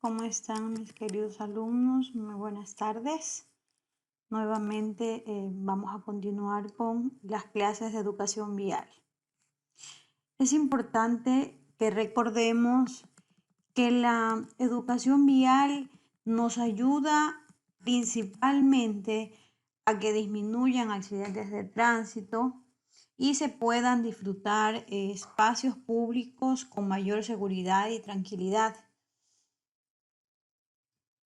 ¿Cómo están mis queridos alumnos? Muy buenas tardes. Nuevamente vamos a continuar con las clases de educación vial. Es importante que recordemos que la educación vial nos ayuda principalmente a que disminuyan accidentes de tránsito y se puedan disfrutar espacios públicos con mayor seguridad y tranquilidad.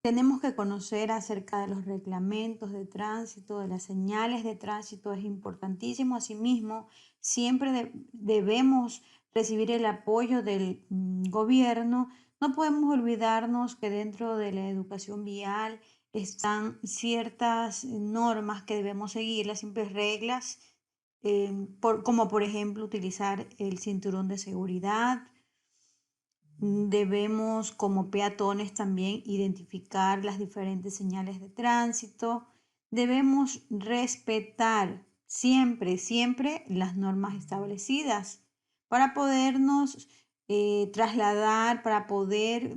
Tenemos que conocer acerca de los reglamentos de tránsito, de las señales de tránsito, es importantísimo. Asimismo, siempre debemos recibir el apoyo del gobierno. No podemos olvidarnos que dentro de la educación vial están ciertas normas que debemos seguir, las simples reglas, como por ejemplo utilizar el cinturón de seguridad. Debemos como peatones también identificar las diferentes señales de tránsito. Debemos respetar siempre las normas establecidas para podernos trasladar, para poder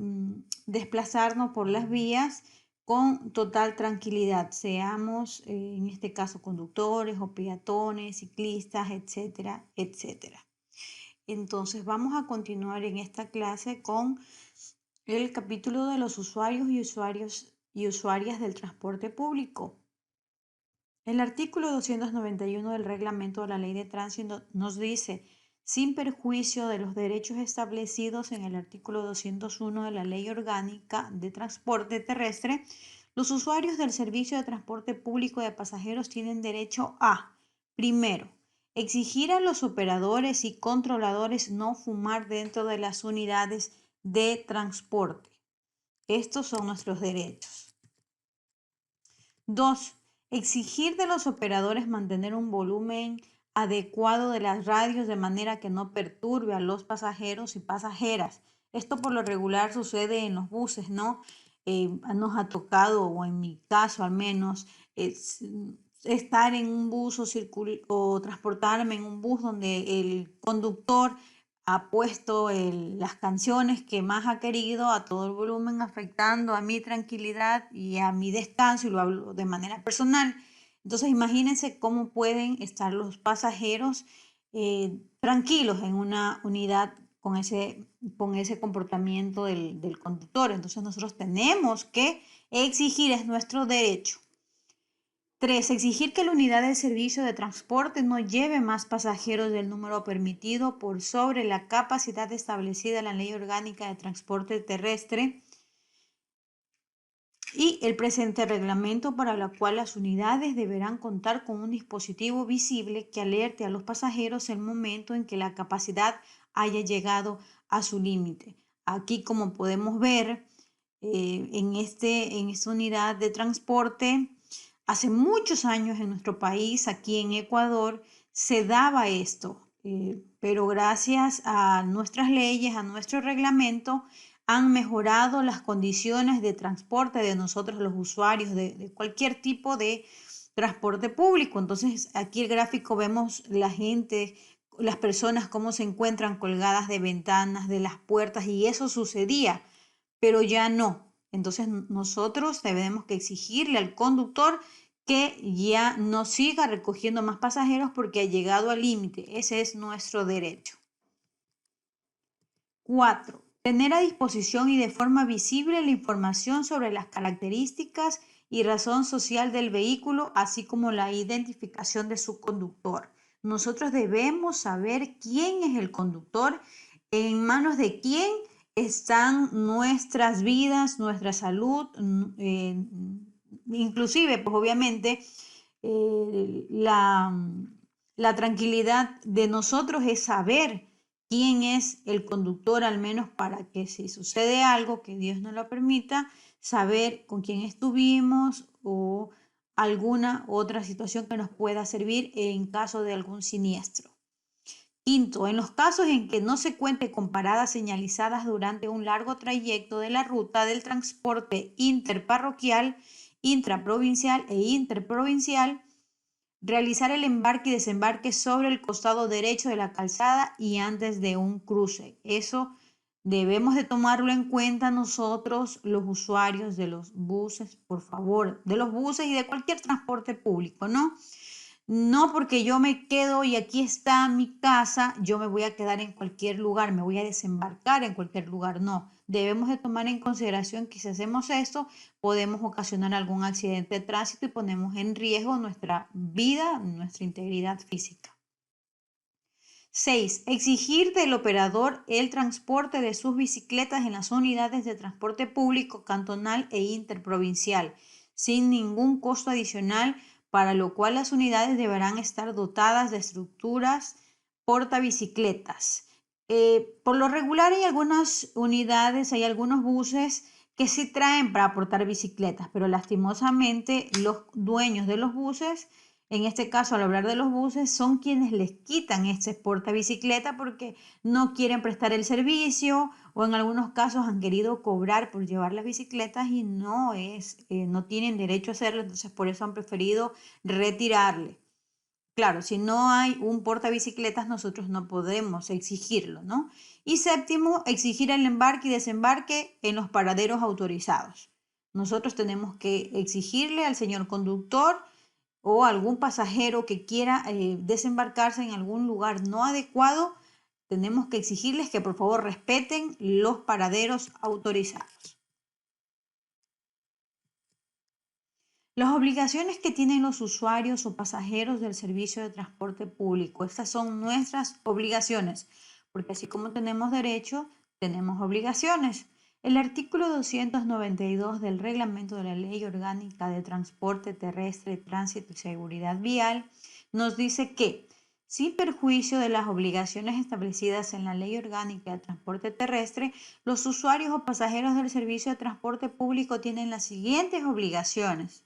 desplazarnos por las vías con total tranquilidad, seamos en este caso conductores o peatones, ciclistas, etcétera, etcétera. Entonces vamos a continuar en esta clase con el capítulo de los usuarios y usuarias del transporte público. El artículo 291 del reglamento de la Ley de Tránsito nos dice, sin perjuicio de los derechos establecidos en el artículo 201 de la Ley Orgánica de Transporte Terrestre, los usuarios del servicio de transporte público de pasajeros tienen derecho a, primero, exigir a los operadores y controladores no fumar dentro de las unidades de transporte. Estos son nuestros derechos. 2. Exigir de los operadores mantener un volumen adecuado de las radios de manera que no perturbe a los pasajeros y pasajeras. Esto por lo regular sucede en los buses, ¿no? Nos ha tocado, o en mi caso al menos, estar en un bus o transportarme en un bus donde el conductor ha puesto las canciones que más ha querido a todo el volumen, afectando a mi tranquilidad y a mi descanso, y lo hablo de manera personal. Entonces imagínense cómo pueden estar los pasajeros tranquilos en una unidad con ese comportamiento del conductor. Entonces nosotros tenemos que exigir, es nuestro derecho. 3. Exigir que la unidad de servicio de transporte no lleve más pasajeros del número permitido por sobre la capacidad establecida en la Ley Orgánica de Transporte Terrestre y el presente reglamento, para la cual las unidades deberán contar con un dispositivo visible que alerte a los pasajeros el momento en que la capacidad haya llegado a su límite. Aquí, como podemos ver, en esta unidad de transporte, hace muchos años en nuestro país, aquí en Ecuador, se daba esto, pero gracias a nuestras leyes, a nuestro reglamento, han mejorado las condiciones de transporte de nosotros los usuarios de cualquier tipo de transporte público. Entonces, aquí el gráfico vemos la gente, las personas cómo se encuentran colgadas de ventanas, de las puertas, y eso sucedía, pero ya no. Entonces, nosotros tenemos que exigirle al conductor que ya no siga recogiendo más pasajeros porque ha llegado al límite. Ese es nuestro derecho. 4. Tener a disposición y de forma visible la información sobre las características y razón social del vehículo, así como la identificación de su conductor. Nosotros debemos saber quién es el conductor, en manos de quién están nuestras vidas, nuestra salud, inclusive, pues obviamente, la tranquilidad de nosotros es saber quién es el conductor, al menos para que si sucede algo, que Dios no lo permita, saber con quién estuvimos o alguna otra situación que nos pueda servir en caso de algún siniestro. 5. En los casos en que no se cuente con paradas señalizadas durante un largo trayecto de la ruta del transporte interparroquial, intraprovincial e interprovincial, realizar el embarque y desembarque sobre el costado derecho de la calzada y antes de un cruce. Eso Debemos de tomarlo en cuenta nosotros, los usuarios de los buses, por favor, de los buses y de cualquier transporte público, ¿no? No porque yo me quedo y aquí está mi casa, yo me voy a quedar en cualquier lugar, me voy a desembarcar en cualquier lugar, no. Debemos de tomar en consideración que si hacemos esto, podemos ocasionar algún accidente de tránsito y ponemos en riesgo nuestra vida, nuestra integridad física. 6. Exigir del operador el transporte de sus bicicletas en las unidades de transporte público cantonal e interprovincial, sin ningún costo adicional, para lo cual las unidades deberán estar dotadas de estructuras portabicicletas. Por lo regular hay algunas unidades, hay algunos buses que sí traen para aportar bicicletas, pero lastimosamente los dueños de los buses, en este caso, al hablar de los buses, son quienes les quitan este portabicicleta porque no quieren prestar el servicio o en algunos casos han querido cobrar por llevar las bicicletas y no tienen derecho a hacerlo, entonces por eso han preferido retirarle. Claro, si no hay un portabicicletas, nosotros no podemos exigirlo, ¿no? Y séptimo, exigir el embarque y desembarque en los paraderos autorizados. Nosotros tenemos que exigirle al señor conductor o algún pasajero que quiera desembarcarse en algún lugar no adecuado, tenemos que exigirles que por favor respeten los paraderos autorizados. Las obligaciones que tienen los usuarios o pasajeros del servicio de transporte público, estas son nuestras obligaciones, porque así como tenemos derechos, tenemos obligaciones. El artículo 292 del Reglamento de la Ley Orgánica de Transporte Terrestre, Tránsito y Seguridad Vial nos dice que, sin perjuicio de las obligaciones establecidas en la Ley Orgánica de Transporte Terrestre, los usuarios o pasajeros del servicio de transporte público tienen las siguientes obligaciones.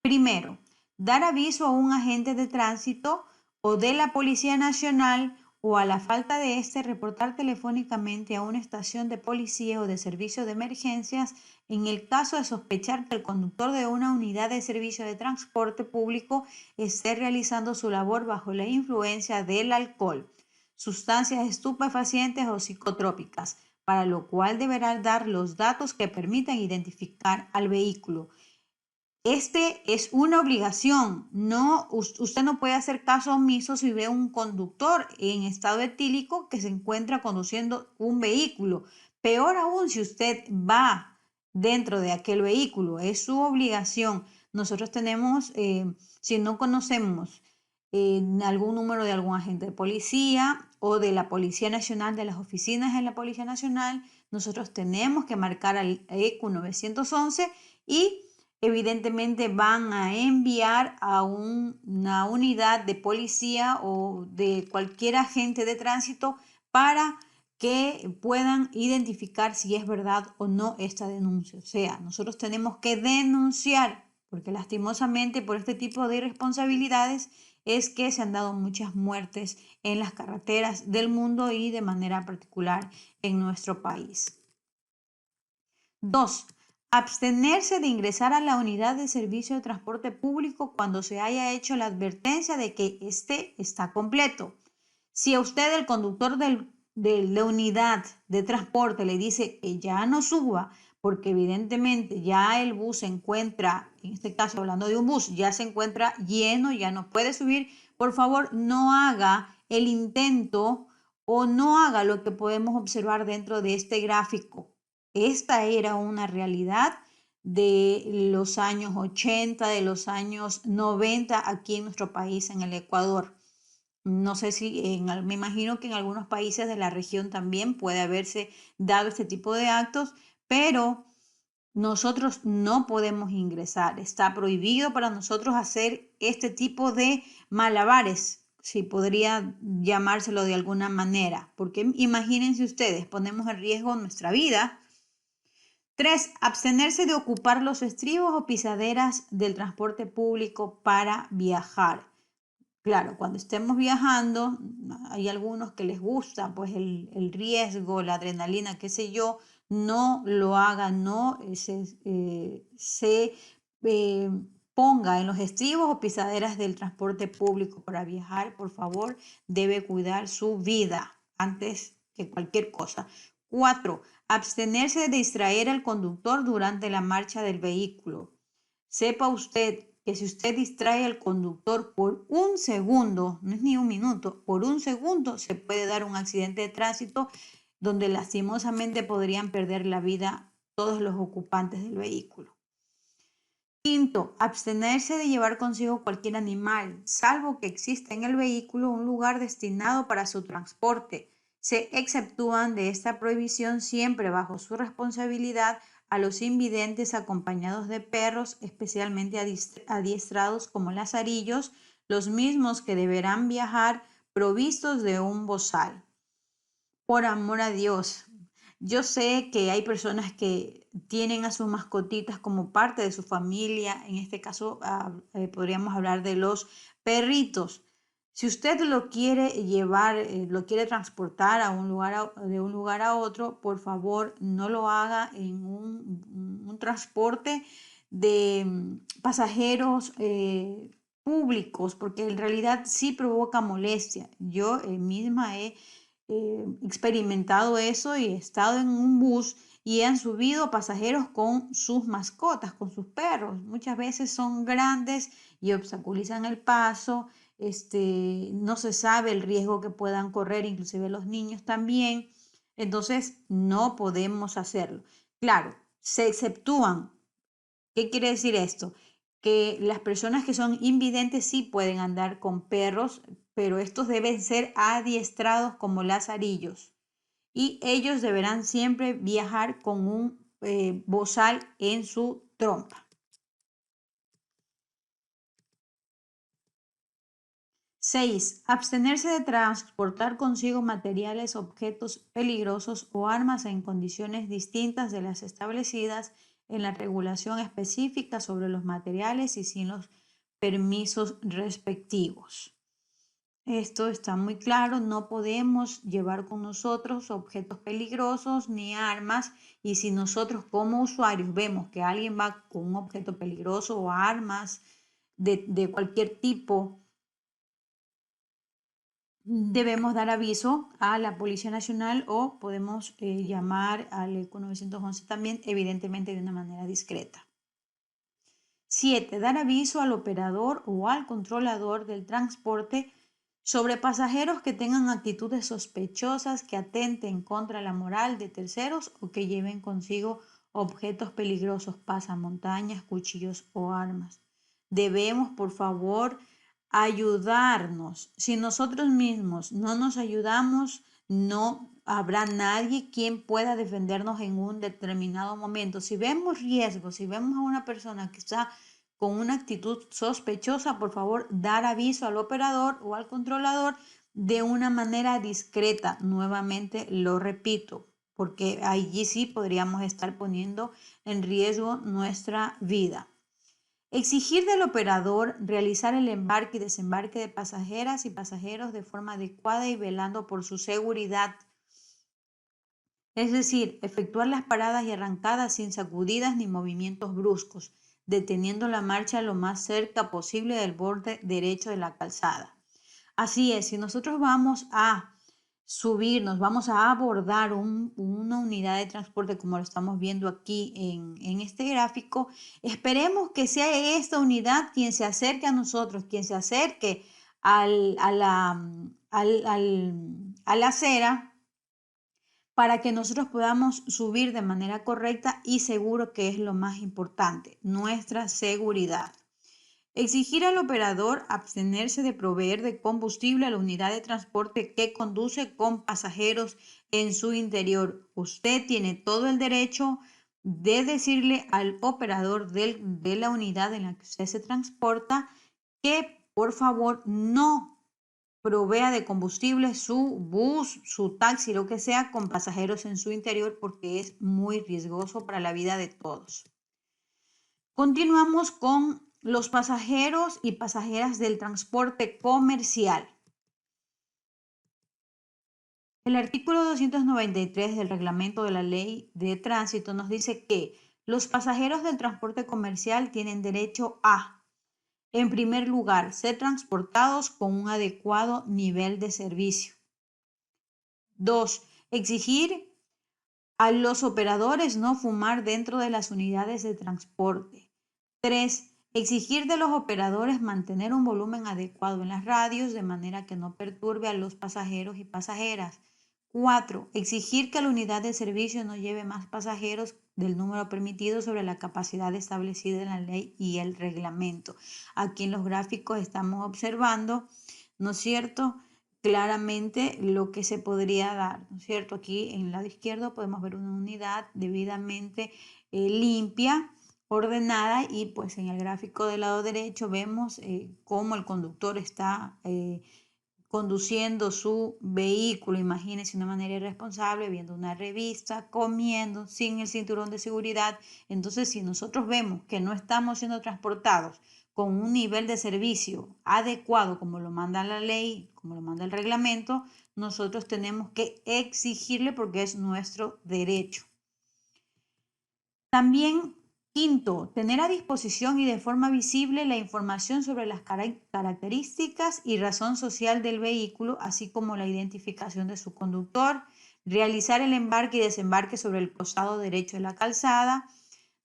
Primero, dar aviso a un agente de tránsito o de la Policía Nacional o a la falta de este, reportar telefónicamente a una estación de policía o de servicio de emergencias en el caso de sospechar que el conductor de una unidad de servicio de transporte público esté realizando su labor bajo la influencia del alcohol, sustancias estupefacientes o psicotrópicas, para lo cual deberá dar los datos que permitan identificar al vehículo. Este es una obligación, no, usted no puede hacer caso omiso si ve un conductor en estado etílico que se encuentra conduciendo un vehículo. Peor aún si usted va dentro de aquel vehículo, es su obligación. Nosotros tenemos, si no conocemos algún número de algún agente de policía o de la Policía Nacional, de las oficinas de la Policía Nacional, nosotros tenemos que marcar al ECU 911 y evidentemente van a enviar a una unidad de policía o de cualquier agente de tránsito para que puedan identificar si es verdad o no esta denuncia. O sea, nosotros tenemos que denunciar, porque lastimosamente por este tipo de irresponsabilidades es que se han dado muchas muertes en las carreteras del mundo y de manera particular en nuestro país. 2. Abstenerse de ingresar a la unidad de servicio de transporte público cuando se haya hecho la advertencia de que éste está completo. Si a usted el conductor de la unidad de transporte le dice que ya no suba, porque evidentemente ya el bus se encuentra, en este caso hablando de un bus, ya se encuentra lleno, ya no puede subir, por favor no haga el intento o no haga lo que podemos observar dentro de este gráfico. Esta era una realidad de los años 80, de los años 90 aquí en nuestro país, en el Ecuador. No sé si, me imagino que en algunos países de la región también puede haberse dado este tipo de actos, pero nosotros no podemos ingresar. Está prohibido para nosotros hacer este tipo de malabares, si podría llamárselo de alguna manera, porque imagínense ustedes, ponemos en riesgo nuestra vida. 3. Abstenerse de ocupar los estribos o pisaderas del transporte público para viajar. Claro, cuando estemos viajando, hay algunos que les gusta pues el riesgo, la adrenalina, qué sé yo, no lo hagan, no se ponga en los estribos o pisaderas del transporte público para viajar, por favor, debe cuidar su vida antes que cualquier cosa. 4. Abstenerse de distraer al conductor durante la marcha del vehículo. Sepa usted que si usted distrae al conductor por un segundo, no es ni un minuto, por un segundo se puede dar un accidente de tránsito donde lastimosamente podrían perder la vida todos los ocupantes del vehículo. Quinto, abstenerse de llevar consigo cualquier animal, salvo que exista en el vehículo un lugar destinado para su transporte. Se exceptúan de esta prohibición siempre bajo su responsabilidad a los invidentes acompañados de perros especialmente adiestrados como lazarillos, los mismos que deberán viajar provistos de un bozal. Por amor a Dios, yo sé que hay personas que tienen a sus mascotitas como parte de su familia. En este caso, podríamos hablar de los perritos. Si usted lo quiere llevar, lo quiere transportar a un lugar de un lugar a otro, por favor, no lo haga en un transporte de pasajeros públicos, porque en realidad sí provoca molestia. Yo misma he experimentado eso y he estado en un bus y han subido pasajeros con sus mascotas, con sus perros. Muchas veces son grandes y obstaculizan el paso. No se sabe el riesgo que puedan correr, inclusive los niños también. Entonces, no podemos hacerlo. Claro, se exceptúan. ¿Qué quiere decir esto? Que las personas que son invidentes sí pueden andar con perros, pero estos deben ser adiestrados como lazarillos y ellos deberán siempre viajar con un bozal en su trompa. 6. Abstenerse de transportar consigo materiales, objetos peligrosos o armas en condiciones distintas de las establecidas en la regulación específica sobre los materiales y sin los permisos respectivos. Esto está muy claro, no podemos llevar con nosotros objetos peligrosos ni armas, y si nosotros como usuarios vemos que alguien va con un objeto peligroso o armas de cualquier tipo, debemos dar aviso a la Policía Nacional o podemos llamar al ECO 911 también, evidentemente de una manera discreta. 7. Dar aviso al operador o al controlador del transporte sobre pasajeros que tengan actitudes sospechosas que atenten contra la moral de terceros o que lleven consigo objetos peligrosos, pasamontañas, cuchillos o armas. Debemos, por favor, ayudarnos. Si nosotros mismos no nos ayudamos, no habrá nadie quien pueda defendernos en un determinado momento. Si vemos riesgos, si vemos a una persona que está con una actitud sospechosa, por favor, dar aviso al operador o al controlador de una manera discreta. Nuevamente lo repito, porque allí sí podríamos estar poniendo en riesgo nuestra vida. Exigir del operador realizar el embarque y desembarque de pasajeras y pasajeros de forma adecuada y velando por su seguridad. Es decir, efectuar las paradas y arrancadas sin sacudidas ni movimientos bruscos, deteniendo la marcha lo más cerca posible del borde derecho de la calzada. Así es, si nosotros vamos a subirnos, vamos a abordar una unidad de transporte como lo estamos viendo aquí en este gráfico, esperemos que sea esta unidad quien se acerque a nosotros, quien se acerque a la acera para que nosotros podamos subir de manera correcta y seguro, que es lo más importante, nuestra seguridad. Exigir al operador abstenerse de proveer de combustible a la unidad de transporte que conduce con pasajeros en su interior. Usted tiene todo el derecho de decirle al operador de la unidad en la que usted se transporta que por favor no provea de combustible su bus, su taxi, lo que sea, con pasajeros en su interior, porque es muy riesgoso para la vida de todos. Continuamos con los pasajeros y pasajeras del transporte comercial. El artículo 293 del reglamento de la Ley de Tránsito nos dice que los pasajeros del transporte comercial tienen derecho a, en primer lugar, ser transportados con un adecuado nivel de servicio. 2. Exigir A los operadores no fumar dentro de las unidades de transporte. 3. Exigir de los operadores mantener un volumen adecuado en las radios de manera que no perturbe a los pasajeros y pasajeras. 4. Exigir que la unidad de servicio no lleve más pasajeros del número permitido sobre la capacidad establecida en la ley y el reglamento. Aquí en los gráficos estamos observando, ¿no es cierto?, claramente lo que se podría dar, ¿no es cierto? Aquí en el lado izquierdo podemos ver una unidad debidamente limpia, ordenada, y pues en el gráfico del lado derecho vemos cómo el conductor está conduciendo su vehículo, imagínense, de una manera irresponsable, viendo una revista, comiendo sin el cinturón de seguridad. Entonces, si nosotros vemos que no estamos siendo transportados con un nivel de servicio adecuado, como lo manda la ley, como lo manda el reglamento, nosotros tenemos que exigirle porque es nuestro derecho. También, quinto, tener a disposición y de forma visible la información sobre las características y razón social del vehículo, así como la identificación de su conductor, realizar el embarque y desembarque sobre el costado derecho de la calzada,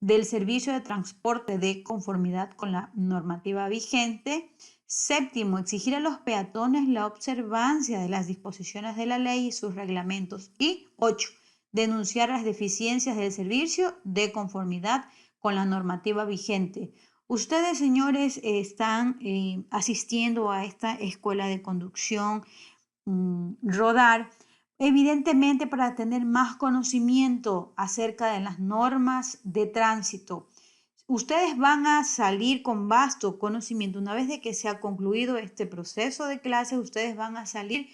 del servicio de transporte de conformidad con la normativa vigente. Séptimo, exigir a los peatones la observancia de las disposiciones de la ley y sus reglamentos. Y 8, denunciar las deficiencias del servicio de conformidad con la normativa vigente. Ustedes, señores, están asistiendo a esta escuela de conducción Rodar, evidentemente para tener más conocimiento acerca de las normas de tránsito. Ustedes van a salir con vasto conocimiento. Una vez de que se ha concluido este proceso de clases, ustedes van a salir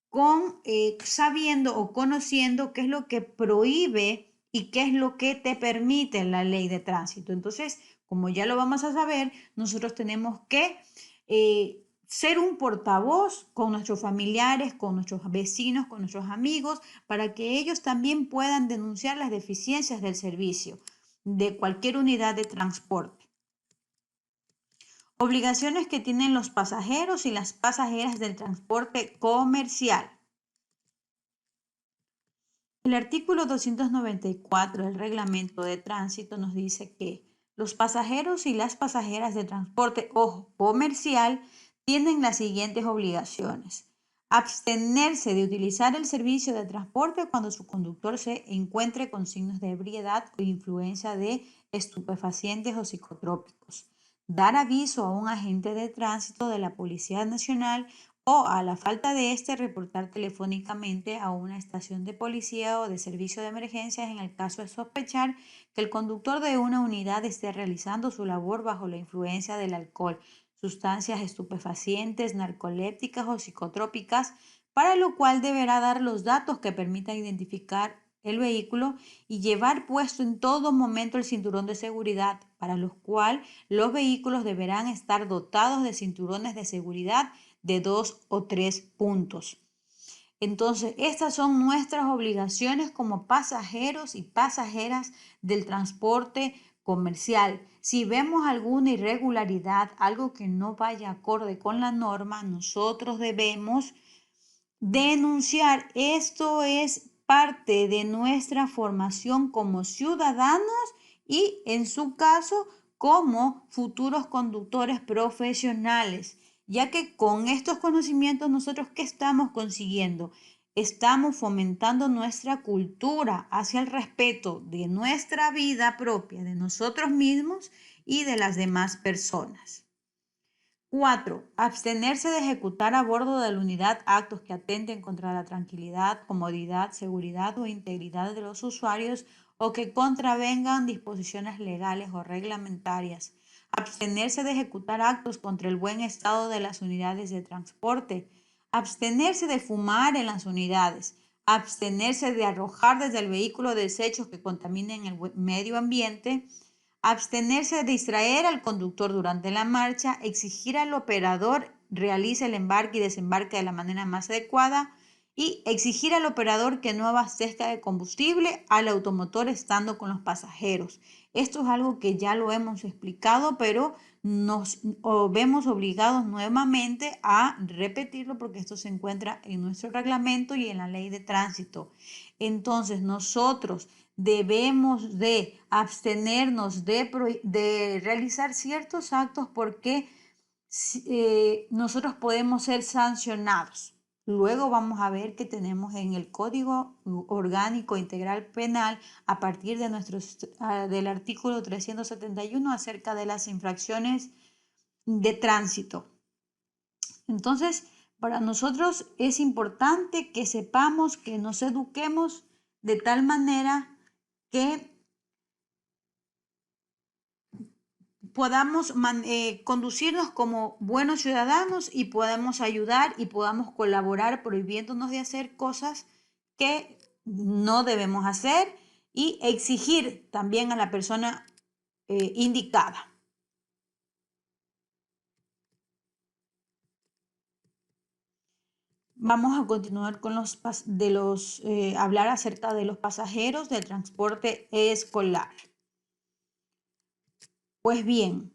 con sabiendo o conociendo qué es lo que prohíbe y qué es lo que te permite la ley de tránsito. Entonces, como ya lo vamos a saber, nosotros tenemos que ser un portavoz con nuestros familiares, con nuestros vecinos, con nuestros amigos, para que ellos también puedan denunciar las deficiencias del servicio de cualquier unidad de transporte. Obligaciones que tienen los pasajeros y las pasajeras del transporte comercial. El artículo 294 del Reglamento de Tránsito nos dice que los pasajeros y las pasajeras de transporte comercial tienen las siguientes obligaciones: abstenerse de utilizar el servicio de transporte cuando su conductor se encuentre con signos de ebriedad o influencia de estupefacientes o psicotrópicos; dar aviso a un agente de tránsito de la Policía Nacional o, a la falta de este, reportar telefónicamente a una estación de policía o de servicio de emergencias en el caso de sospechar que el conductor de una unidad esté realizando su labor bajo la influencia del alcohol, sustancias estupefacientes, narcolépticas o psicotrópicas, para lo cual deberá dar los datos que permitan identificar el vehículo y llevar puesto en todo momento el cinturón de seguridad, para lo cual los vehículos deberán estar dotados de cinturones de seguridad de 2 o 3 puntos. Entonces, estas son nuestras obligaciones como pasajeros y pasajeras del transporte comercial. Si vemos alguna irregularidad, algo que no vaya acorde con la norma, nosotros debemos denunciar. Esto es parte de nuestra formación como ciudadanos y, en su caso, como futuros conductores profesionales, ya que con estos conocimientos nosotros, ¿qué estamos consiguiendo? Estamos fomentando nuestra cultura hacia el respeto de nuestra vida propia, de nosotros mismos y de las demás personas. 4. Abstenerse de ejecutar a bordo de la unidad actos que atenten contra la tranquilidad, comodidad, seguridad o integridad de los usuarios o que contravengan disposiciones legales o reglamentarias. Abstenerse de ejecutar actos contra el buen estado de las unidades de transporte. Abstenerse de fumar en las unidades. Abstenerse de arrojar desde el vehículo desechos que contaminen el medio ambiente. Abstenerse de distraer al conductor durante la marcha, exigir al operador realice el embarque y desembarque de la manera más adecuada y exigir al operador que no abastezca de combustible al automotor estando con los pasajeros. Esto es algo que ya lo hemos explicado, pero nos vemos obligados nuevamente a repetirlo porque esto se encuentra en nuestro reglamento y en la ley de tránsito. Entonces, nosotros debemos de abstenernos de realizar ciertos actos porque nosotros podemos ser sancionados. Luego vamos a ver que tenemos en el Código Orgánico Integral Penal, a partir de del artículo 371, acerca de las infracciones de tránsito. Entonces, para nosotros es importante que sepamos, que nos eduquemos de tal manera que podamos conducirnos como buenos ciudadanos y podamos ayudar y podamos colaborar prohibiéndonos de hacer cosas que no debemos hacer y exigir también a la persona indicada. Vamos a continuar con hablar acerca de los pasajeros del transporte escolar. Pues bien,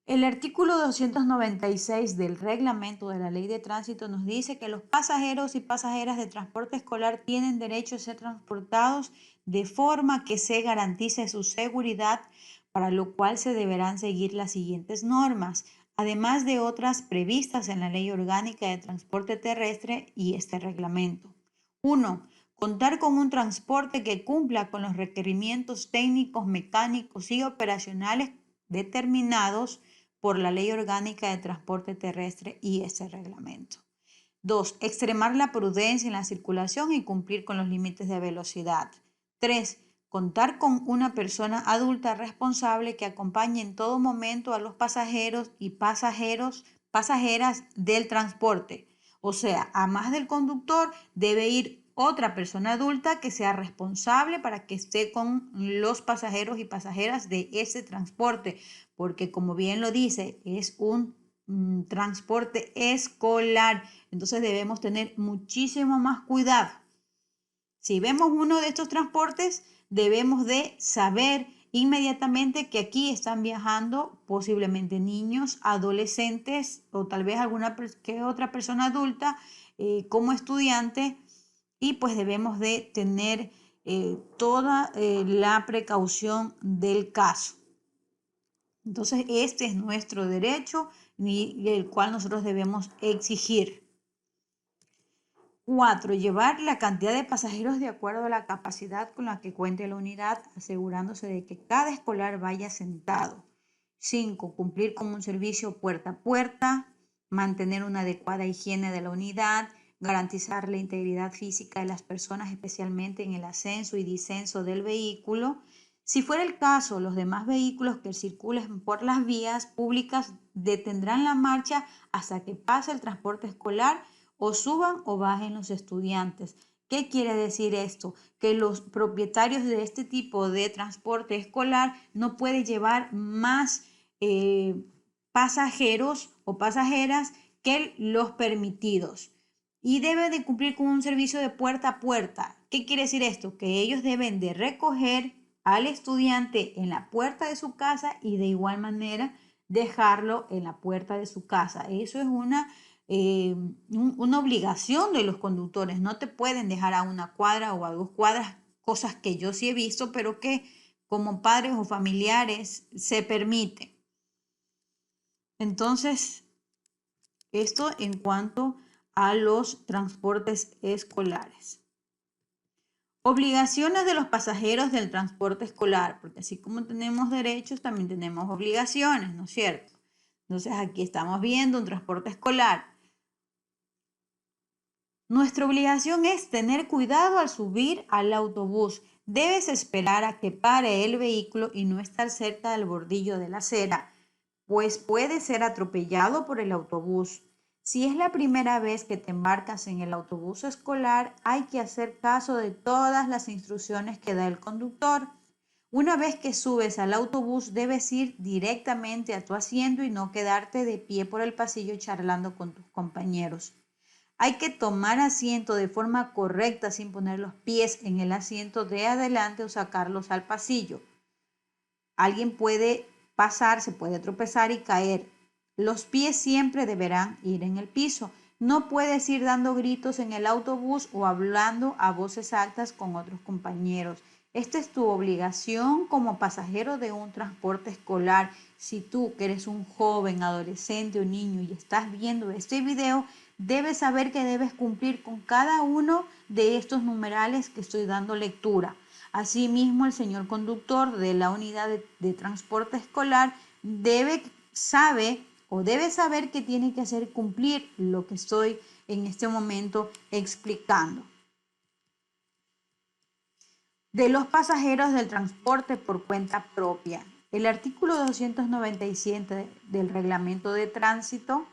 el artículo 296 del reglamento de la Ley de Tránsito nos dice que los pasajeros y pasajeras de transporte escolar tienen derecho a ser transportados de forma que se garantice su seguridad, para lo cual se deberán seguir las siguientes normas, además de otras previstas en la Ley Orgánica de Transporte Terrestre y este reglamento. 1. Contar con un transporte que cumpla con los requerimientos técnicos, mecánicos y operacionales determinados por la Ley Orgánica de Transporte Terrestre y este reglamento. 2. Extremar la prudencia en la circulación y cumplir con los límites de velocidad. 3. Contar con una persona adulta responsable que acompañe en todo momento a los pasajeros y pasajeras del transporte. O sea, a más del conductor debe ir otra persona adulta que sea responsable para que esté con los pasajeros y pasajeras de ese transporte, porque como bien lo dice, es un transporte escolar, entonces debemos tener muchísimo más cuidado. Si vemos uno de estos transportes, debemos de saber inmediatamente que aquí están viajando posiblemente niños, adolescentes o tal vez alguna que otra persona adulta como estudiante, y pues debemos de tener toda la precaución del caso. Entonces, este es nuestro derecho y el cual nosotros debemos exigir. 4. Llevar la cantidad de pasajeros de acuerdo a la capacidad con la que cuente la unidad, asegurándose de que cada escolar vaya sentado. 5. Cumplir con un servicio puerta a puerta, mantener una adecuada higiene de la unidad, garantizar la integridad física de las personas, especialmente en el ascenso y descenso del vehículo. Si fuera el caso, los demás vehículos que circulen por las vías públicas detendrán la marcha hasta que pase el transporte escolar o suban o bajen los estudiantes. ¿Qué quiere decir esto? Que los propietarios de este tipo de transporte escolar no pueden llevar más pasajeros o pasajeras que los permitidos y deben de cumplir con un servicio de puerta a puerta. ¿Qué quiere decir esto? Que ellos deben de recoger al estudiante en la puerta de su casa y de igual manera dejarlo en la puerta de su casa. Eso es una obligación de los conductores. No te pueden dejar a una cuadra o a 2 cuadras, cosas que yo sí he visto, pero que como padres o familiares se permite. Entonces, esto en cuanto a los transportes escolares. Obligaciones de los pasajeros del transporte escolar, porque así como tenemos derechos, también tenemos obligaciones, ¿no es cierto? Entonces, aquí estamos viendo un transporte escolar. Nuestra obligación es tener cuidado al subir al autobús. Debes esperar a que pare el vehículo y no estar cerca del bordillo de la acera, pues puede ser atropellado por el autobús. Si es la primera vez que te embarcas en el autobús escolar, hay que hacer caso de todas las instrucciones que da el conductor. Una vez que subes al autobús, debes ir directamente a tu asiento y no quedarte de pie por el pasillo charlando con tus compañeros. Hay que tomar asiento de forma correcta sin poner los pies en el asiento de adelante o sacarlos al pasillo. Alguien puede pasar, se puede tropezar y caer. Los pies siempre deberán ir en el piso. No puedes ir dando gritos en el autobús o hablando a voces altas con otros compañeros. Esta es tu obligación como pasajero de un transporte escolar. Si tú, que eres un joven, adolescente o niño y estás viendo este video, debes saber que debes cumplir con cada uno de estos numerales que estoy dando lectura. Asimismo, el señor conductor de la unidad de transporte escolar sabe que tiene que hacer cumplir lo que estoy en este momento explicando. De los pasajeros del transporte por cuenta propia. El artículo 297 del reglamento de tránsito,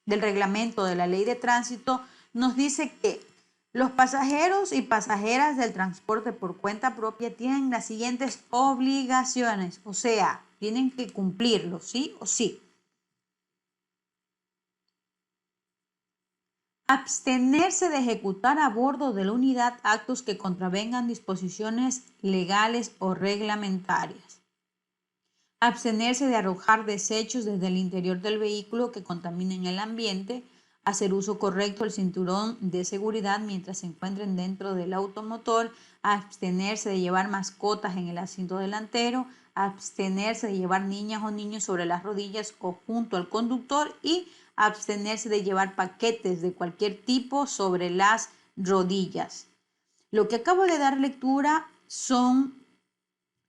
del reglamento de la ley de tránsito, nos dice que los pasajeros y pasajeras del transporte por cuenta propia tienen las siguientes obligaciones, o sea, tienen que cumplirlo, sí o sí. Abstenerse de ejecutar a bordo de la unidad actos que contravengan disposiciones legales o reglamentarias. Abstenerse de arrojar desechos desde el interior del vehículo que contaminen el ambiente. Hacer uso correcto del cinturón de seguridad mientras se encuentren dentro del automotor. Abstenerse de llevar mascotas en el asiento delantero. Abstenerse de llevar niñas o niños sobre las rodillas o junto al conductor y abstenerse de llevar paquetes de cualquier tipo sobre las rodillas. Lo que acabo de dar lectura son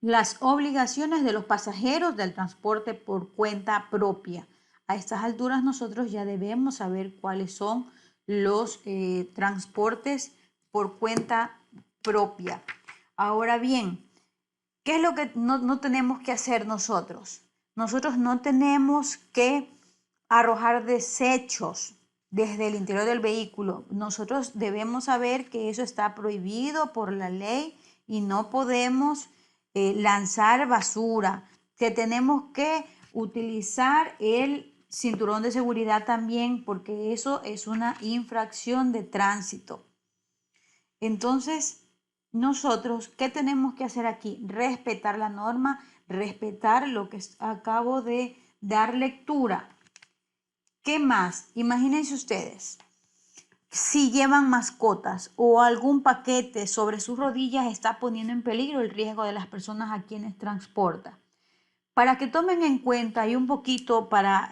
las obligaciones de los pasajeros del transporte por cuenta propia. A estas alturas nosotros ya debemos saber cuáles son los transportes por cuenta propia. Ahora bien, ¿qué es lo que no tenemos que hacer nosotros? Nosotros no tenemos que arrojar desechos desde el interior del vehículo. Nosotros debemos saber que eso está prohibido por la ley y no podemos lanzar basura, que tenemos que utilizar el cinturón de seguridad también, porque eso es una infracción de tránsito. Entonces, nosotros, ¿qué tenemos que hacer aquí? Respetar la norma, respetar lo que acabo de dar lectura. ¿Qué más? Imagínense ustedes, si llevan mascotas o algún paquete sobre sus rodillas está poniendo en peligro el riesgo de las personas a quienes transporta. Para que tomen en cuenta y un poquito para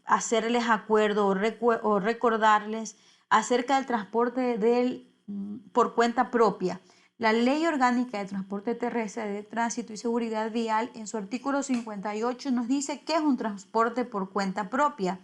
hacerles acuerdo o recordarles acerca del transporte por cuenta propia. La Ley Orgánica de Transporte Terrestre de Tránsito y Seguridad Vial en su artículo 58 nos dice que es un transporte por cuenta propia.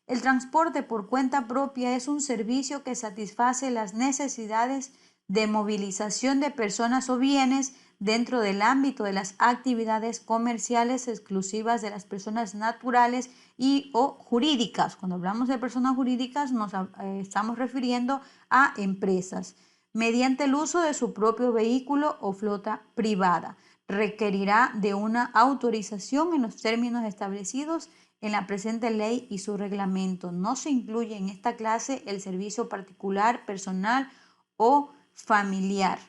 El transporte por cuenta propia es un servicio que satisface las necesidades de movilización de personas o bienes dentro del ámbito de las actividades comerciales exclusivas de las personas naturales y o jurídicas. Cuando hablamos de personas jurídicas nos estamos refiriendo a empresas, mediante el uso de su propio vehículo o flota privada. Requerirá de una autorización en los términos establecidos en la presente ley y su reglamento. No se incluye en esta clase el servicio particular, personal o familiar.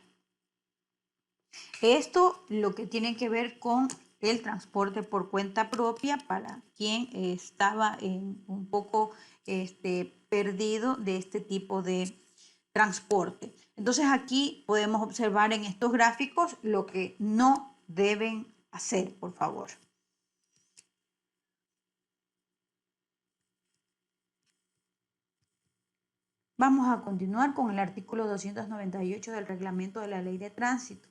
Esto lo que tiene que ver con el transporte por cuenta propia para quien estaba un poco perdido de este tipo de transporte. Entonces aquí podemos observar en estos gráficos lo que no deben hacer, por favor. Vamos a continuar con el artículo 298 del reglamento de la ley de tránsito.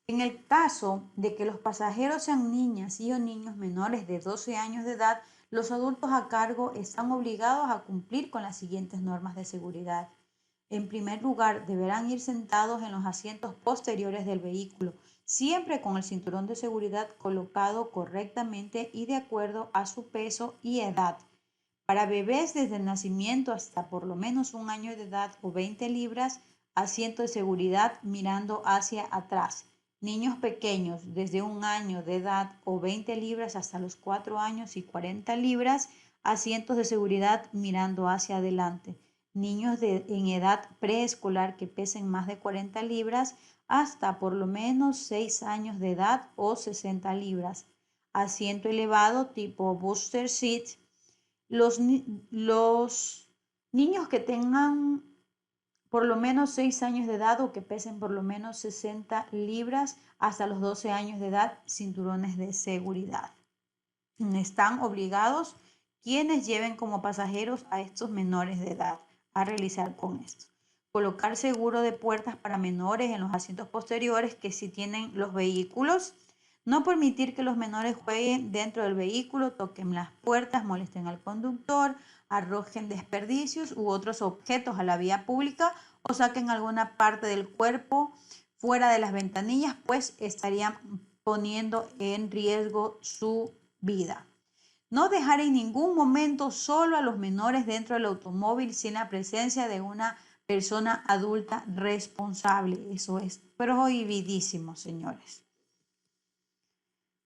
En el caso de que los pasajeros sean niñas y o niños menores de 12 años de edad, los adultos a cargo están obligados a cumplir con las siguientes normas de seguridad. En primer lugar, deberán ir sentados en los asientos posteriores del vehículo, siempre con el cinturón de seguridad colocado correctamente y de acuerdo a su peso y edad. Para bebés desde el nacimiento hasta por lo menos un año de edad o 20 libras, asiento de seguridad mirando hacia atrás. Niños pequeños desde un año de edad o 20 libras hasta los 4 años y 40 libras, asientos de seguridad mirando hacia adelante. Niños en edad preescolar que pesen más de 40 libras hasta por lo menos 6 años de edad o 60 libras. asiento elevado tipo booster seat. Los niños que tengan por lo menos 6 años de edad o que pesen por lo menos 60 libras hasta los 12 años de edad, cinturones de seguridad. Están obligados quienes lleven como pasajeros a estos menores de edad a realizar con esto. Colocar seguro de puertas para menores en los asientos posteriores que sí tienen los vehículos. No permitir que los menores jueguen dentro del vehículo, toquen las puertas, molesten al conductor, arrojen desperdicios u otros objetos a la vía pública o saquen alguna parte del cuerpo fuera de las ventanillas, pues estarían poniendo en riesgo su vida. No dejar en ningún momento solo a los menores dentro del automóvil sin la presencia de una persona adulta responsable. Eso es prohibidísimo, señores.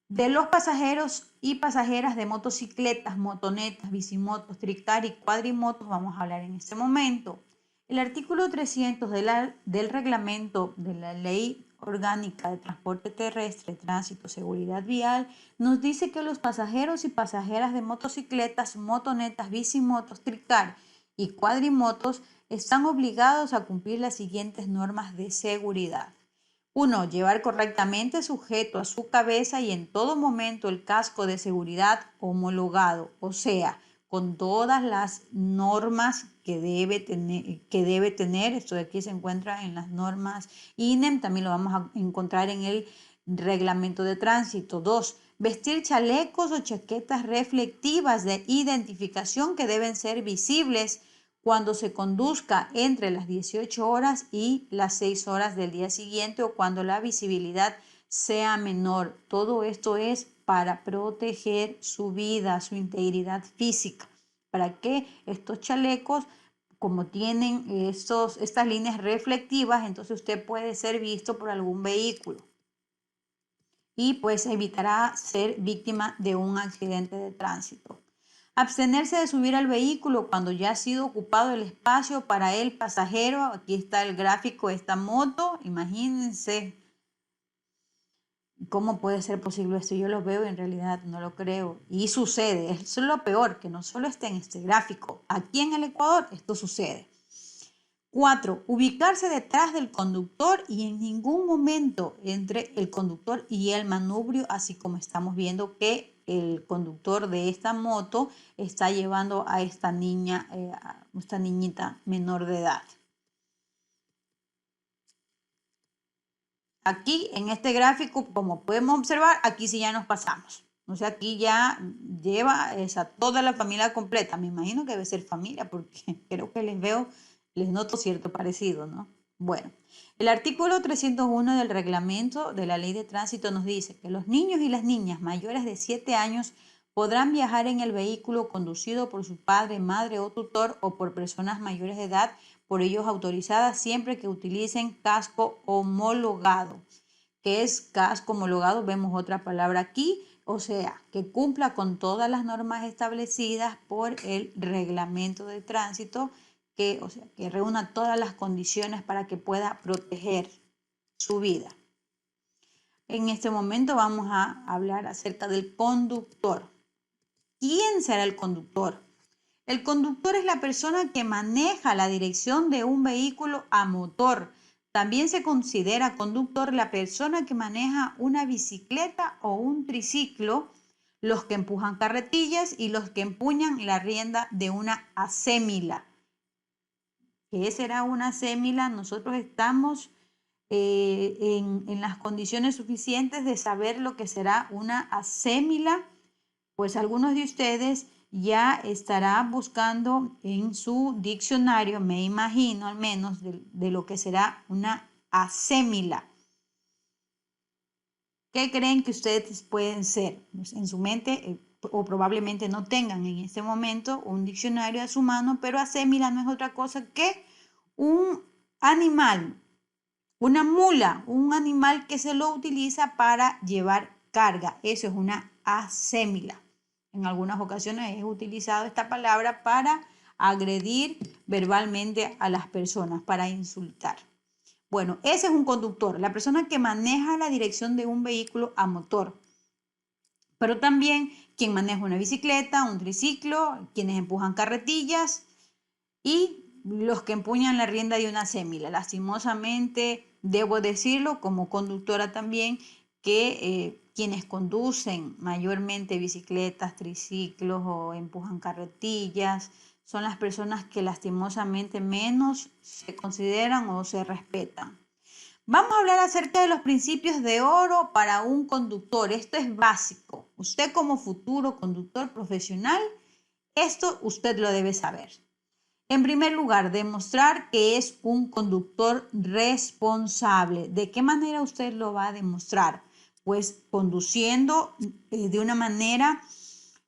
De los pasajeros y pasajeras de motocicletas, motonetas, bicimotos, tricar y cuadrimotos vamos a hablar en este momento. El artículo 300 del reglamento de la Ley Orgánica de Transporte Terrestre, Tránsito, Seguridad Vial, nos dice que los pasajeros y pasajeras de motocicletas, motonetas, bicimotos, tricar y cuadrimotos están obligados a cumplir las siguientes normas de seguridad. 1. Llevar correctamente sujeto a su cabeza y en todo momento el casco de seguridad homologado, o sea, con todas las normas que debe tener. Esto de aquí se encuentra en las normas INEM, también lo vamos a encontrar en el reglamento de tránsito. 2. Vestir chalecos o chaquetas reflectivas de identificación que deben ser visibles cuando se conduzca entre las 18 horas y las 6 horas del día siguiente o cuando la visibilidad sea menor. Todo esto es para proteger su vida, su integridad física, para que estos chalecos, como tienen estas líneas reflectivas, entonces usted puede ser visto por algún vehículo y pues evitará ser víctima de un accidente de tránsito. Abstenerse de subir al vehículo cuando ya ha sido ocupado el espacio para el pasajero. Aquí está el gráfico de esta moto. Imagínense cómo puede ser posible esto. Yo lo veo y en realidad no lo creo. Y sucede. Eso es lo peor, que no solo está en este gráfico. Aquí en el Ecuador esto sucede. 4. Ubicarse detrás del conductor y en ningún momento entre el conductor y el manubrio, así como estamos viendo que el conductor de esta moto está llevando a esta niña, a esta niñita menor de edad. Aquí en este gráfico, como podemos observar, aquí sí ya nos pasamos. O sea, aquí ya lleva a toda la familia completa. Me imagino que debe ser familia porque creo que les noto cierto parecido, ¿no? Bueno, el artículo 301 del reglamento de la Ley de Tránsito nos dice que los niños y las niñas mayores de 7 años podrán viajar en el vehículo conducido por su padre, madre o tutor o por personas mayores de edad por ellos autorizadas siempre que utilicen casco homologado. ¿Qué es casco homologado? Vemos otra palabra aquí, o sea, que cumpla con todas las normas establecidas por el reglamento de tránsito, que reúna todas las condiciones para que pueda proteger su vida. En este momento vamos a hablar acerca del conductor. ¿Quién será el conductor? El conductor es la persona que maneja la dirección de un vehículo a motor. También se considera conductor la persona que maneja una bicicleta o un triciclo, los que empujan carretillas y los que empuñan la rienda de una acémila. ¿Qué será una acémila? Nosotros estamos en las condiciones suficientes de saber lo que será una acémila, pues algunos de ustedes ya estarán buscando en su diccionario, me imagino al menos, de lo que será una acémila. ¿Qué creen que ustedes pueden ser? Pues en su mente o probablemente no tengan en este momento un diccionario a su mano, pero acémila no es otra cosa que un animal, una mula, un animal que se lo utiliza para llevar carga. Eso es una acémila. En algunas ocasiones he utilizado esta palabra para agredir verbalmente a las personas, para insultar. Bueno, ese es un conductor, la persona que maneja la dirección de un vehículo a motor. pero también quien maneja una bicicleta, un triciclo, quienes empujan carretillas y los que empuñan la rienda de una sémila. Lastimosamente, debo decirlo como conductora también, que quienes conducen mayormente bicicletas, triciclos o empujan carretillas, son las personas que lastimosamente menos se consideran o se respetan. Vamos a hablar acerca de los principios de oro para un conductor. Esto es básico. Usted como futuro conductor profesional, esto usted lo debe saber. En primer lugar, demostrar que es un conductor responsable. ¿De qué manera usted lo va a demostrar? Pues conduciendo de una manera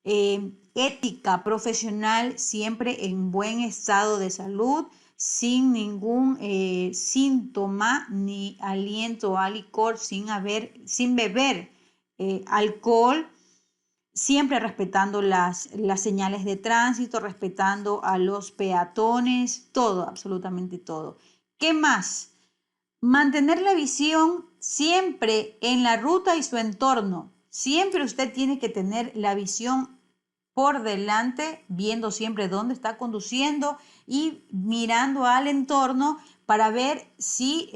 ética, profesional, siempre en buen estado de salud, sin ningún síntoma ni aliento a licor, sin beber alcohol, siempre respetando las señales de tránsito, respetando a los peatones, todo, absolutamente todo. ¿Qué más? Mantener la visión siempre en la ruta y su entorno. Siempre usted tiene que tener la visión por delante, viendo siempre dónde está conduciendo y mirando al entorno para ver si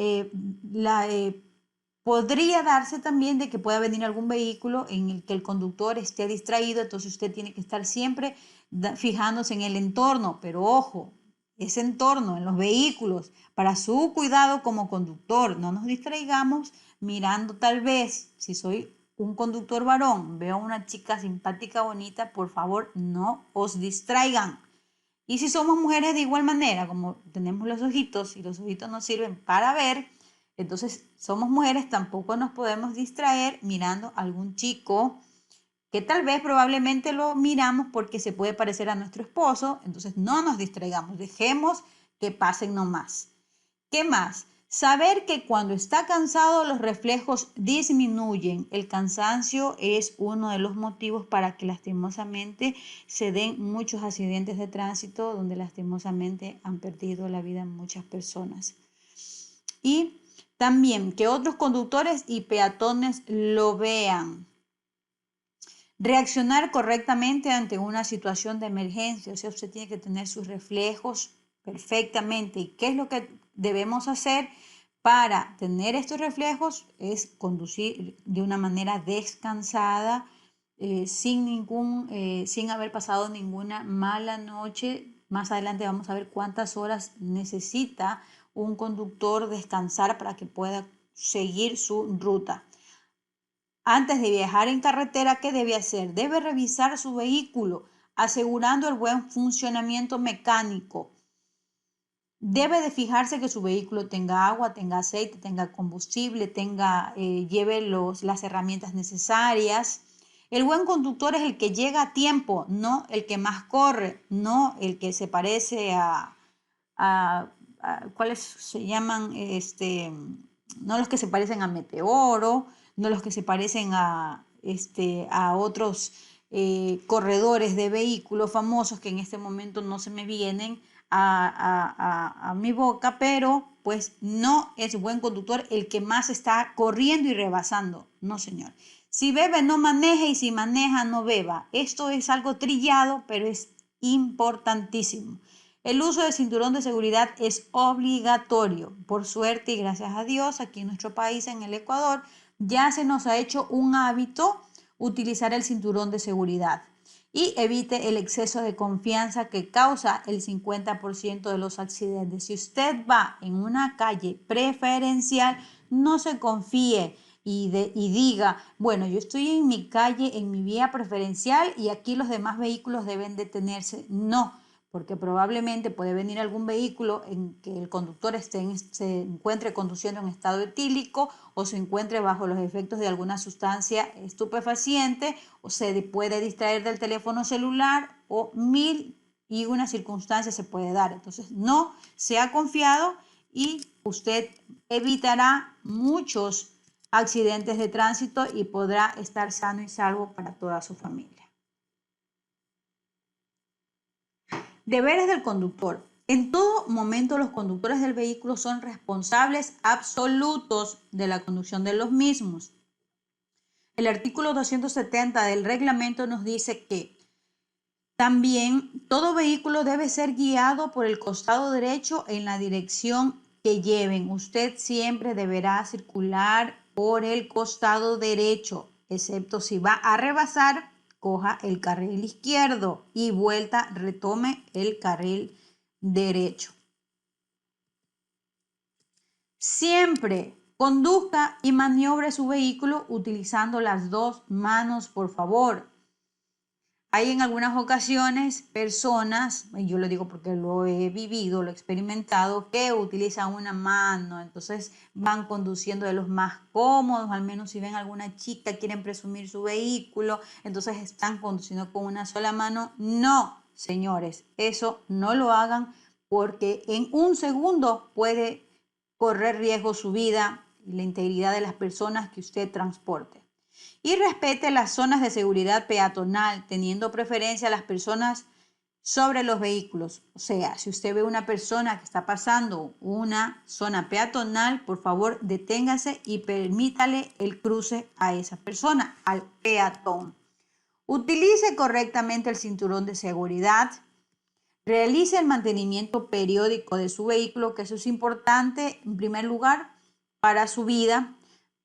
podría darse también de que pueda venir algún vehículo en el que el conductor esté distraído, entonces usted tiene que estar siempre fijándose en el entorno, pero ojo, ese entorno, en los vehículos, para su cuidado como conductor, no nos distraigamos mirando tal vez, si soy un conductor varón, veo a una chica simpática, bonita, por favor, no os distraigan. Y si somos mujeres de igual manera, como tenemos los ojitos y los ojitos nos sirven para ver, entonces somos mujeres, tampoco nos podemos distraer mirando a algún chico que tal vez probablemente lo miramos porque se puede parecer a nuestro esposo, entonces no nos distraigamos, dejemos que pasen nomás. ¿Qué más? Saber que cuando está cansado los reflejos disminuyen. El cansancio es uno de los motivos para que lastimosamente se den muchos accidentes de tránsito donde lastimosamente han perdido la vida muchas personas. Y también que otros conductores y peatones lo vean. Reaccionar correctamente ante una situación de emergencia, o sea, usted tiene que tener sus reflejos perfectamente. ¿Y qué es lo que debemos hacer para tener estos reflejos? Es conducir de una manera descansada, sin haber pasado ninguna mala noche. Más adelante vamos a ver cuántas horas necesita un conductor descansar para que pueda seguir su ruta. Antes de viajar en carretera, ¿qué debe hacer? Debe revisar su vehículo, asegurando el buen funcionamiento mecánico. Debe de fijarse que su vehículo tenga agua, tenga aceite, tenga combustible, lleve las herramientas necesarias. El buen conductor es el que llega a tiempo, no el que más corre, no el que se parece ¿cuáles se llaman? No los que se parecen a Meteoro, no los que se parecen a otros corredores de vehículos famosos que en este momento no se me vienen a mi boca, pero pues no es buen conductor el que más está corriendo y rebasando. No, señor. Si bebe, no maneje, y si maneja, no beba. Esto es algo trillado, pero es importantísimo. El uso del cinturón de seguridad es obligatorio. Por suerte y gracias a Dios, aquí en nuestro país, en el Ecuador, ya se nos ha hecho un hábito utilizar el cinturón de seguridad y evite el exceso de confianza que causa el 50% de los accidentes. Si usted va en una calle preferencial, no se confíe y diga, bueno, yo estoy en mi calle, en mi vía preferencial y aquí los demás vehículos deben detenerse. No, porque probablemente puede venir algún vehículo en que el conductor se encuentre conduciendo en estado etílico o se encuentre bajo los efectos de alguna sustancia estupefaciente o se puede distraer del teléfono celular o mil y una circunstancia se puede dar. Entonces, no sea confiado y usted evitará muchos accidentes de tránsito y podrá estar sano y salvo para toda su familia. Deberes del conductor. En todo momento los conductores del vehículo son responsables absolutos de la conducción de los mismos. El artículo 270 del reglamento nos dice que también todo vehículo debe ser guiado por el costado derecho en la dirección que lleven. Usted siempre deberá circular por el costado derecho, excepto si va a rebasar, coja el carril izquierdo y vuelta, retome el carril derecho. Siempre conduzca y maniobre su vehículo utilizando las dos manos, por favor. Hay en algunas ocasiones personas, y yo lo digo porque lo he vivido, lo he experimentado, que utilizan una mano, entonces van conduciendo de los más cómodos, al menos si ven alguna chica, quieren presumir su vehículo, entonces están conduciendo con una sola mano. No, señores, eso no lo hagan porque en un segundo puede correr riesgo su vida y la integridad de las personas que usted transporte. Y respete las zonas de seguridad peatonal, teniendo preferencia a las personas sobre los vehículos. O sea, si usted ve una persona que está pasando una zona peatonal, por favor deténgase y permítale el cruce a esa persona, al peatón. Utilice correctamente el cinturón de seguridad. Realice el mantenimiento periódico de su vehículo, que eso es importante en primer lugar para su vida,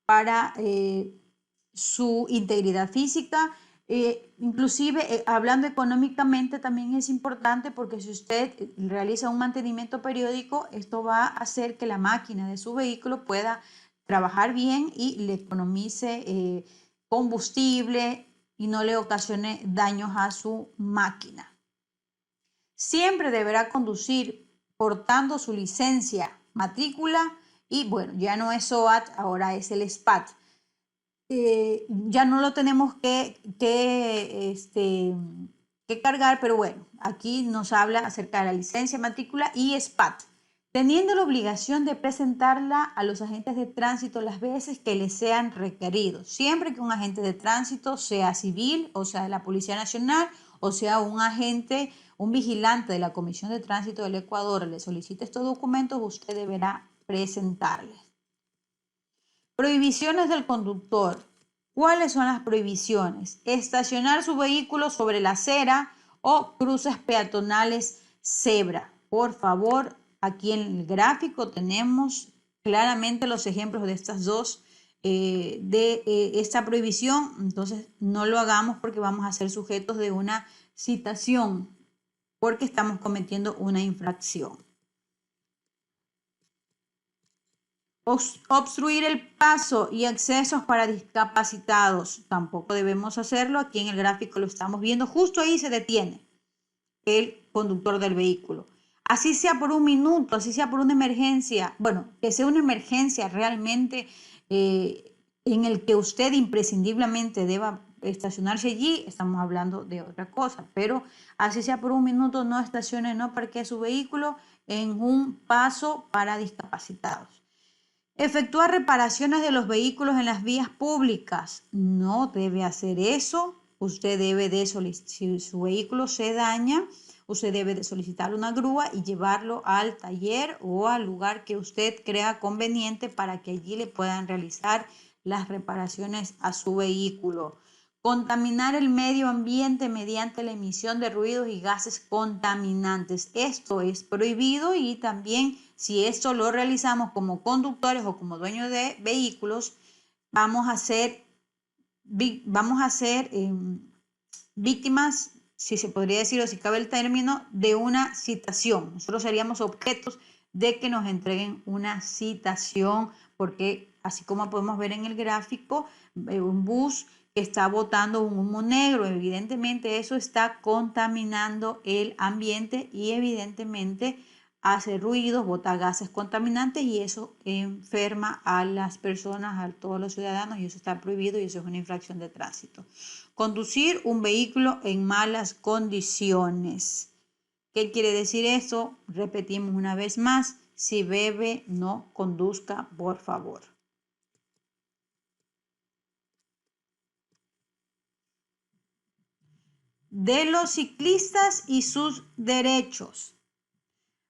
para su integridad física. Inclusive hablando económicamente también es importante porque si usted realiza un mantenimiento periódico, esto va a hacer que la máquina de su vehículo pueda trabajar bien y le economice combustible y no le ocasione daños a su máquina. Siempre deberá conducir portando su licencia, matrícula y bueno, ya no es SOAT, ahora es el SPAT. Ya no lo tenemos que cargar, pero bueno, aquí nos habla acerca de la licencia, matrícula y SPAT, teniendo la obligación de presentarla a los agentes de tránsito las veces que les sean requeridos, siempre que un agente de tránsito sea civil, o sea de la Policía Nacional, o sea un vigilante de la Comisión de Tránsito del Ecuador le solicite estos documentos, usted deberá presentarles. Prohibiciones del conductor. ¿Cuáles son las prohibiciones? Estacionar su vehículo sobre la acera o cruces peatonales cebra. Por favor, aquí en el gráfico tenemos claramente los ejemplos de estas dos, esta prohibición. Entonces, no lo hagamos porque vamos a ser sujetos de una citación, porque estamos cometiendo una infracción. Obstruir el paso y accesos para discapacitados. Tampoco debemos hacerlo. Aquí en el gráfico lo estamos viendo. Justo ahí se detiene el conductor del vehículo. Así sea por un minuto, así sea por una emergencia. Bueno, que sea una emergencia realmente en el que usted imprescindiblemente deba estacionarse allí, estamos hablando de otra cosa. Pero así sea por un minuto, no estacione, no parquee su vehículo en un paso para discapacitados. Efectuar reparaciones de los vehículos en las vías públicas. No debe hacer eso. Usted debe de solicitar, si su vehículo se daña, usted debe de solicitar una grúa y llevarlo al taller o al lugar que usted crea conveniente para que allí le puedan realizar las reparaciones a su vehículo. Contaminar el medio ambiente mediante la emisión de ruidos y gases contaminantes. Esto es prohibido y también si esto lo realizamos como conductores o como dueños de vehículos, vamos a ser víctimas, si se podría decir o si cabe el término, de una citación. Nosotros seríamos objetos de que nos entreguen una citación porque así como podemos ver en el gráfico, un bus que está botando un humo negro, evidentemente eso está contaminando el ambiente y evidentemente hace ruidos, bota gases contaminantes y eso enferma a las personas, a todos los ciudadanos y eso está prohibido y eso es una infracción de tránsito. Conducir un vehículo en malas condiciones. ¿Qué quiere decir esto? Repetimos una vez más, si bebe no conduzca, por favor. De los ciclistas y sus derechos.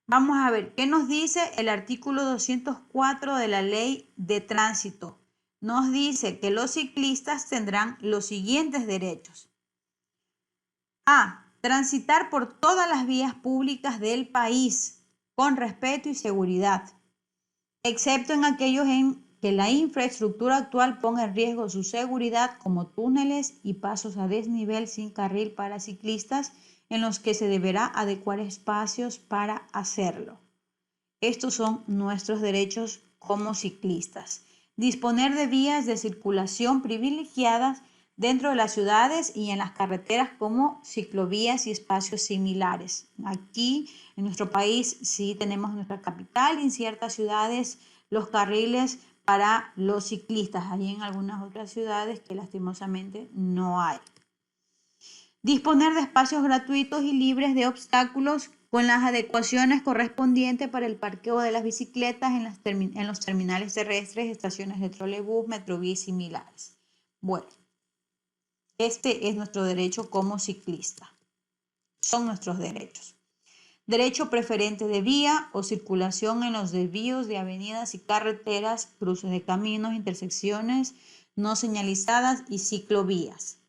Vamos a ver qué nos dice el artículo 204 de la Ley de Tránsito. nos dice que los ciclistas tendrán los siguientes derechos. A. Transitar por todas las vías públicas del país con respeto y seguridad, excepto en aquellos en que la infraestructura actual ponga en riesgo su seguridad, como túneles y pasos a desnivel sin carril para ciclistas, en los que se deberá adecuar espacios para hacerlo. Estos son nuestros derechos como ciclistas. Disponer de vías de circulación privilegiadas dentro de las ciudades y en las carreteras como ciclovías y espacios similares. Aquí en nuestro país sí tenemos en nuestra capital y en ciertas ciudades los carriles para los ciclistas. Hay en algunas otras ciudades que lastimosamente no hay. Disponer de espacios gratuitos y libres de obstáculos con las adecuaciones correspondientes para el parqueo de las bicicletas en los terminales terrestres, estaciones de trolebús, metrobús y similares. Bueno, este es nuestro derecho como ciclista. Son nuestros derechos. Derecho preferente de vía o circulación en los desvíos de avenidas y carreteras, cruces de caminos, intersecciones no señalizadas y ciclovías.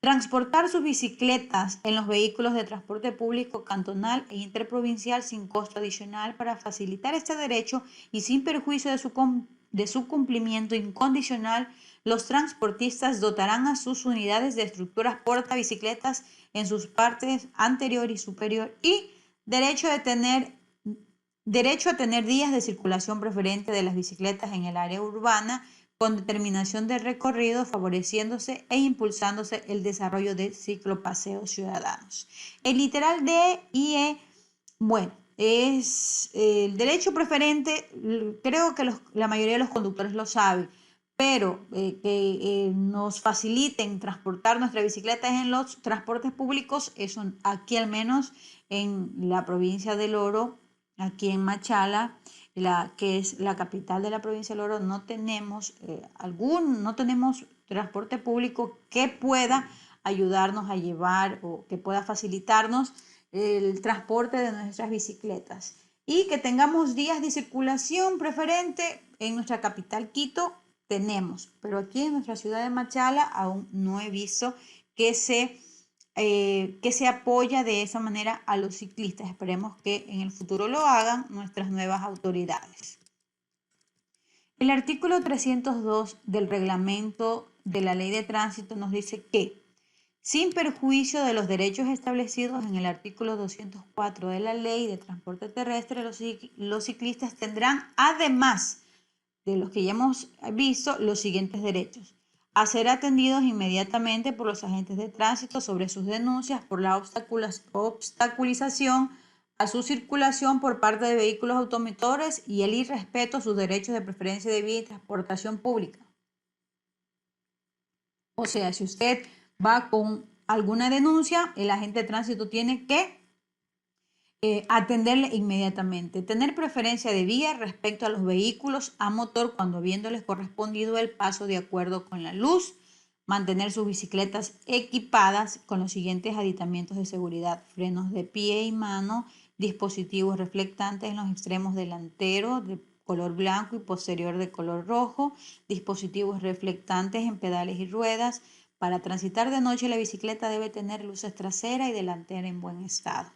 Transportar sus bicicletas en los vehículos de transporte público cantonal e interprovincial sin costo adicional. Para facilitar este derecho y sin perjuicio de su cumplimiento incondicional, los transportistas dotarán a sus unidades de estructuras portabicicletas en sus partes anterior y superior y derecho a tener días de circulación preferente de las bicicletas en el área urbana con determinación de recorrido, favoreciéndose e impulsándose el desarrollo de ciclopaseos ciudadanos. El literal D y E, bueno, es el derecho preferente, creo que la mayoría de los conductores lo saben, pero que nos faciliten transportar nuestras bicicletas en los transportes públicos, eso aquí al menos en la provincia del Oro, aquí en Machala, que es la capital de la provincia del Oro, no tenemos transporte público que pueda ayudarnos a llevar o que pueda facilitarnos el transporte de nuestras bicicletas y que tengamos días de circulación preferente en nuestra capital Quito. Tenemos, pero aquí en nuestra ciudad de Machala aún no he visto que se apoya de esa manera a los ciclistas. Esperemos que en el futuro lo hagan nuestras nuevas autoridades. El artículo 302 del reglamento de la Ley de Tránsito nos dice que, sin perjuicio de los derechos establecidos en el artículo 204 de la Ley de Transporte Terrestre, los ciclistas tendrán, además de los que ya hemos visto, los siguientes derechos: a ser atendidos inmediatamente por los agentes de tránsito sobre sus denuncias por la obstaculización a su circulación por parte de vehículos automotores y el irrespeto a sus derechos de preferencia de vía y transportación pública. O sea, si usted va con alguna denuncia, el agente de tránsito tiene que atenderle inmediatamente. Tener preferencia de vía respecto a los vehículos a motor cuando habiéndoles correspondido el paso de acuerdo con la luz. Mantener sus bicicletas equipadas con los siguientes aditamentos de seguridad: frenos de pie y mano, dispositivos reflectantes en los extremos delantero de color blanco y posterior de color rojo, dispositivos reflectantes en pedales y ruedas. Para transitar de noche, la bicicleta debe tener luces trasera y delantera en buen estado.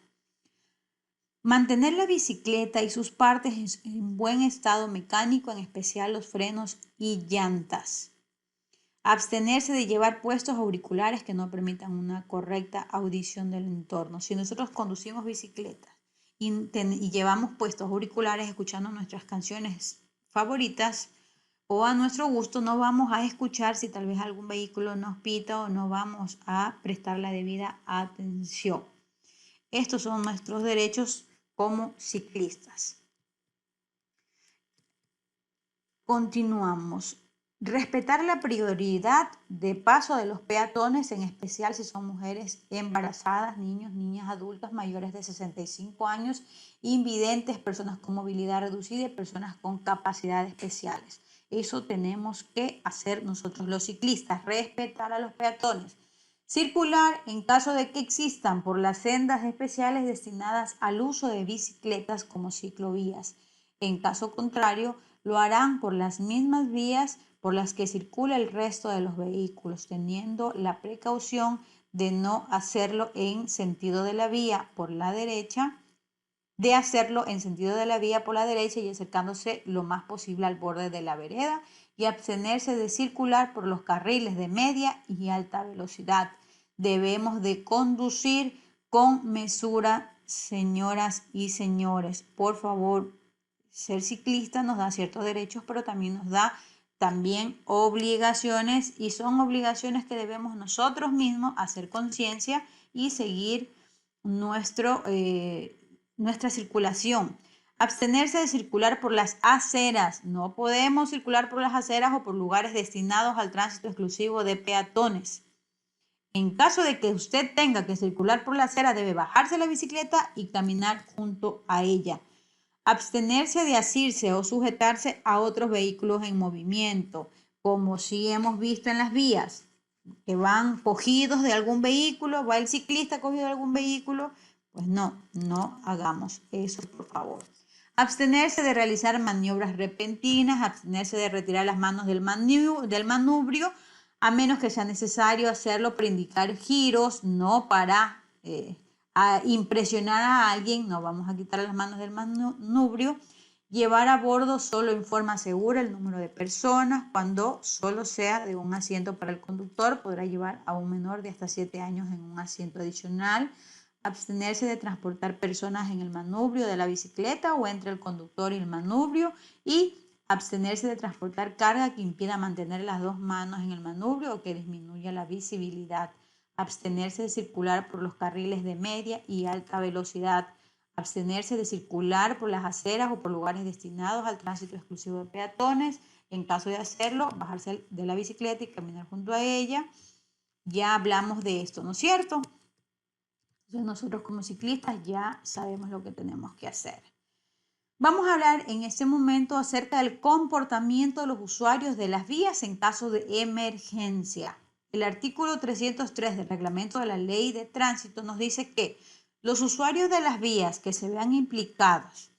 Mantener la bicicleta y sus partes en buen estado mecánico, en especial los frenos y llantas. Abstenerse de llevar puestos auriculares que no permitan una correcta audición del entorno. Si nosotros conducimos bicicletas y llevamos puestos auriculares escuchando nuestras canciones favoritas o a nuestro gusto, no vamos a escuchar si tal vez algún vehículo nos pita o no vamos a prestar la debida atención. Estos son nuestros derechos como ciclistas. Continuamos. Respetar la prioridad de paso de los peatones, en especial si son mujeres embarazadas, niños, niñas, adultas mayores de 65 años, invidentes, personas con movilidad reducida y personas con capacidades especiales. Eso tenemos que hacer nosotros los ciclistas, respetar a los peatones. Circular en caso de que existan por las sendas especiales destinadas al uso de bicicletas como ciclovías. En caso contrario, lo harán por las mismas vías por las que circula el resto de los vehículos, teniendo la precaución de no hacerlo en sentido de la vía por la derecha, y acercándose lo más posible al borde de la vereda y abstenerse de circular por los carriles de media y alta velocidad. Debemos de conducir con mesura, señoras y señores. Por favor, ser ciclista nos da ciertos derechos, pero también nos da obligaciones, y son obligaciones que debemos nosotros mismos hacer conciencia y seguir nuestra circulación. Abstenerse de circular por las aceras. No podemos circular por las aceras o por lugares destinados al tránsito exclusivo de peatones. En caso de que usted tenga que circular por la acera, debe bajarse de la bicicleta y caminar junto a ella. Abstenerse de asirse o sujetarse a otros vehículos en movimiento, como si hemos visto en las vías, que van cogidos de algún vehículo, va el ciclista cogido de algún vehículo. Pues no hagamos eso, por favor. Abstenerse de realizar maniobras repentinas, abstenerse de retirar las manos del manubrio, a menos que sea necesario hacerlo para indicar giros, no para impresionar a alguien. No vamos a quitar las manos del manubrio. Llevar a bordo solo en forma segura el número de personas. Cuando solo sea de un asiento para el conductor, podrá llevar a un menor de hasta 7 años en un asiento adicional. Abstenerse de transportar personas en el manubrio de la bicicleta o entre el conductor y el manubrio, y abstenerse de transportar carga que impida mantener las dos manos en el manubrio o que disminuya la visibilidad. Abstenerse de circular por los carriles de media y alta velocidad. Abstenerse de circular por las aceras o por lugares destinados al tránsito exclusivo de peatones. En caso de hacerlo, bajarse de la bicicleta y caminar junto a ella. Ya hablamos de esto, ¿no es cierto? Entonces nosotros como ciclistas ya sabemos lo que tenemos que hacer. Vamos a hablar en este momento acerca del comportamiento de los usuarios de las vías en caso de emergencia. El artículo 303 del reglamento de la Ley de Tránsito nos dice que los usuarios de las vías que se vean implicados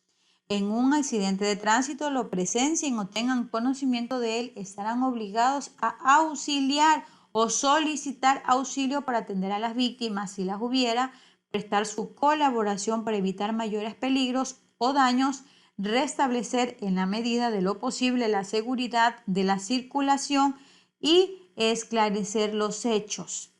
en un accidente de tránsito, lo presencien o tengan conocimiento de él, estarán obligados a auxiliar o solicitar auxilio para atender a las víctimas si las hubiera, prestar su colaboración para evitar mayores peligros o daños, restablecer en la medida de lo posible la seguridad de la circulación y esclarecer los hechos.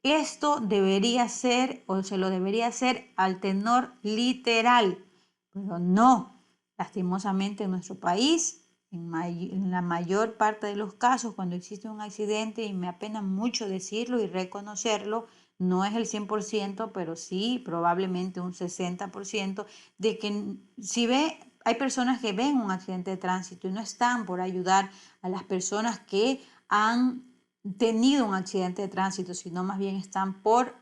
Esto debería ser, o se lo debería hacer, al tenor literal, pero no. Lastimosamente en nuestro país, en la mayor parte de los casos, cuando existe un accidente, y me apena mucho decirlo y reconocerlo, no es el 100%, pero sí probablemente un 60%, de que hay personas que ven un accidente de tránsito y no están por ayudar a las personas que han tenido un accidente de tránsito, sino más bien están por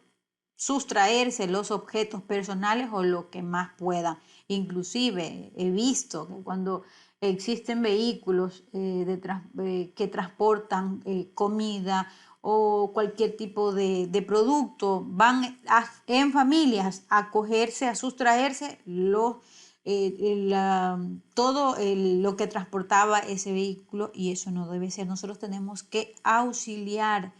sustraerse los objetos personales o lo que más puedan. Inclusive he visto que cuando existen vehículos que transportan comida o cualquier tipo de producto, van en familias a cogerse, a sustraerse todo lo que transportaba ese vehículo, y eso no debe ser. Nosotros tenemos que auxiliar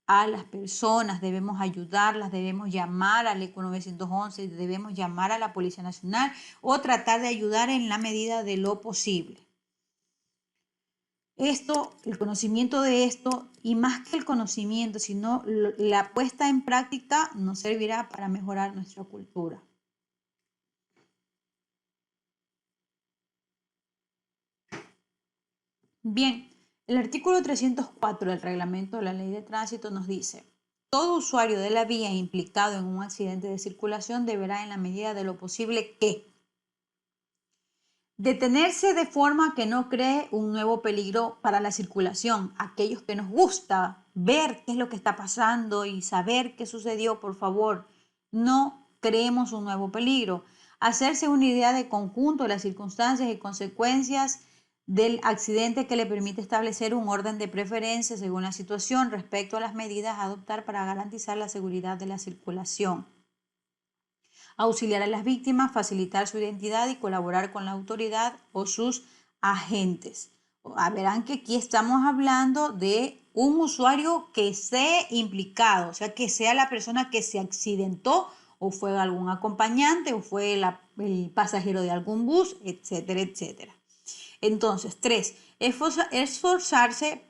a las personas, debemos ayudarlas, debemos llamar al ECO 911, debemos llamar a la Policía Nacional o tratar de ayudar en la medida de lo posible. El conocimiento de esto, y más que el conocimiento, sino la puesta en práctica, nos servirá para mejorar nuestra cultura. Bien, el artículo 304 del reglamento de la Ley de Tránsito nos dice: todo usuario de la vía implicado en un accidente de circulación deberá, en la medida de lo posible, detenerse de forma que no cree un nuevo peligro para la circulación. Aquellos que nos gusta ver qué es lo que está pasando y saber qué sucedió, por favor, no creemos un nuevo peligro. Hacerse una idea de conjunto de las circunstancias y consecuencias del accidente, que le permite establecer un orden de preferencia según la situación respecto a las medidas a adoptar para garantizar la seguridad de la circulación. Auxiliar a las víctimas, facilitar su identidad y colaborar con la autoridad o sus agentes. Verán que aquí estamos hablando de un usuario que esté implicado, o sea, que sea la persona que se accidentó o fue algún acompañante o fue el pasajero de algún bus, etcétera, etcétera. Entonces, 3, esforzarse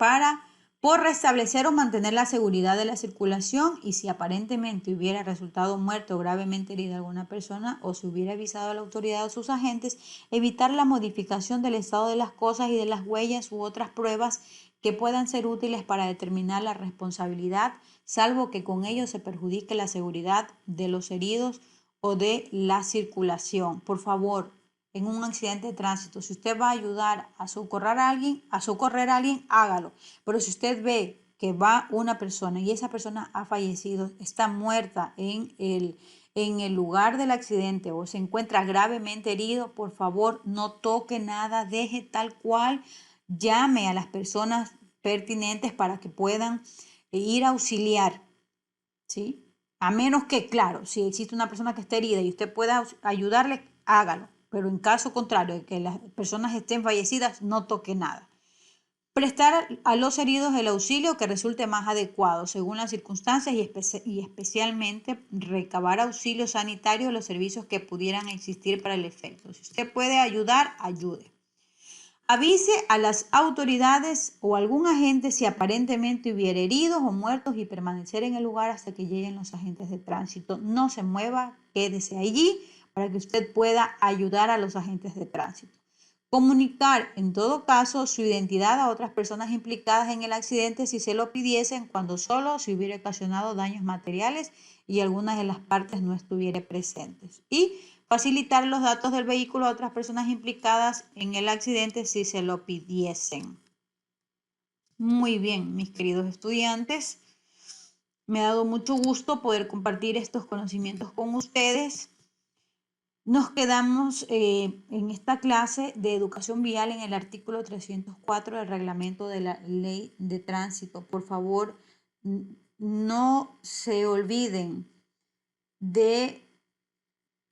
por restablecer o mantener la seguridad de la circulación, y si aparentemente hubiera resultado muerto o gravemente herida alguna persona o se hubiera avisado a la autoridad o a sus agentes, evitar la modificación del estado de las cosas y de las huellas u otras pruebas que puedan ser útiles para determinar la responsabilidad, salvo que con ello se perjudique la seguridad de los heridos o de la circulación. Por favor, en un accidente de tránsito, si usted va a ayudar a socorrer a alguien, hágalo. Pero si usted ve que va una persona y esa persona ha fallecido, está muerta en el lugar del accidente o se encuentra gravemente herido, por favor, no toque nada, deje tal cual, llame a las personas pertinentes para que puedan ir a auxiliar, ¿sí? A menos que, claro, si existe una persona que esté herida y usted pueda ayudarle, hágalo. Pero en caso contrario de que las personas estén fallecidas, no toque nada. Prestar a los heridos el auxilio que resulte más adecuado según las circunstancias y especialmente recabar auxilio sanitario de los servicios que pudieran existir para el efecto. Si usted puede ayudar, ayude. Avise a las autoridades o algún agente si aparentemente hubiera heridos o muertos y permanecer en el lugar hasta que lleguen los agentes de tránsito. No se mueva, quédese allí para que usted pueda ayudar a los agentes de tránsito. Comunicar en todo caso su identidad a otras personas implicadas en el accidente si se lo pidiesen, cuando solo se hubiera ocasionado daños materiales y algunas de las partes no estuviera presentes. Y facilitar los datos del vehículo a otras personas implicadas en el accidente si se lo pidiesen. Muy bien, mis queridos estudiantes. Me ha dado mucho gusto poder compartir estos conocimientos con ustedes. Nos quedamos en esta clase de educación vial en el artículo 304 del reglamento de la ley de tránsito. Por favor, no se olviden de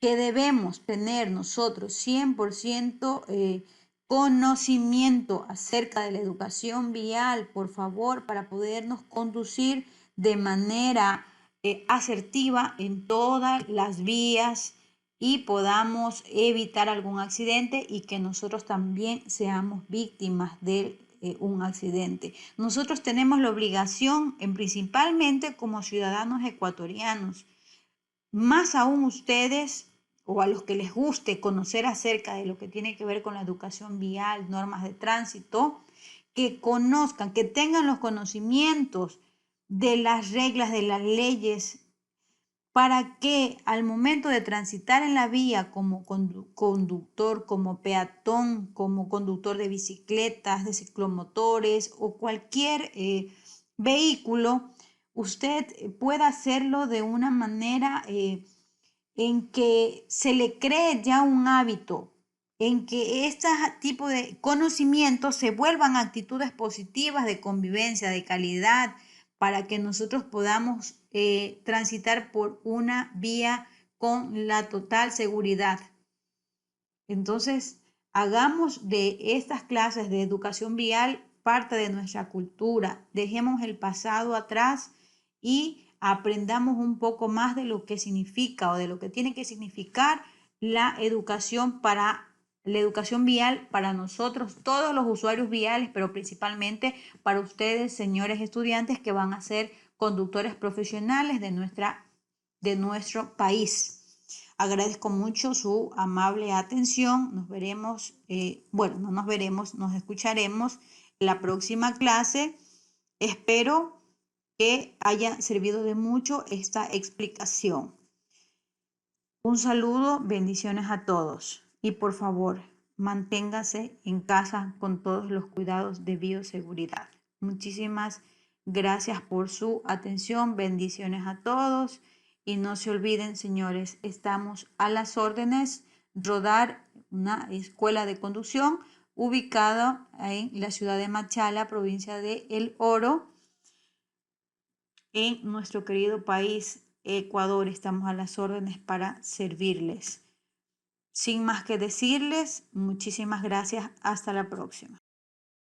que debemos tener nosotros 100% conocimiento acerca de la educación vial, por favor, para podernos conducir de manera asertiva en todas las vías y podamos evitar algún accidente y que nosotros también seamos víctimas de un accidente. Nosotros tenemos la obligación, principalmente como ciudadanos ecuatorianos, más aún ustedes o a los que les guste conocer acerca de lo que tiene que ver con la educación vial, normas de tránsito, que conozcan, que tengan los conocimientos de las reglas, de las leyes, para que al momento de transitar en la vía como conductor, como peatón, como conductor de bicicletas, de ciclomotores o cualquier vehículo, usted pueda hacerlo de una manera en que se le cree ya un hábito, en que este tipo de conocimientos se vuelvan actitudes positivas de convivencia, de calidad, para que nosotros podamos transitar por una vía con la total seguridad. Entonces, hagamos de estas clases de educación vial parte de nuestra cultura. Dejemos el pasado atrás y aprendamos un poco más de lo que significa o de lo que tiene que significar la educación vial para nosotros, todos los usuarios viales, pero principalmente para ustedes, señores estudiantes, que van a ser conductores profesionales de nuestro país. Agradezco mucho su amable atención. Nos veremos, no nos veremos, nos escucharemos la próxima clase. Espero que haya servido de mucho esta explicación. Un saludo, bendiciones a todos y por favor, manténgase en casa con todos los cuidados de bioseguridad. Muchísimas gracias por su atención, bendiciones a todos y no se olviden, señores, estamos a las órdenes. Rodar, una escuela de conducción ubicada en la ciudad de Machala, provincia de El Oro, en nuestro querido país Ecuador. Estamos a las órdenes para servirles. Sin más que decirles, muchísimas gracias. Hasta la próxima.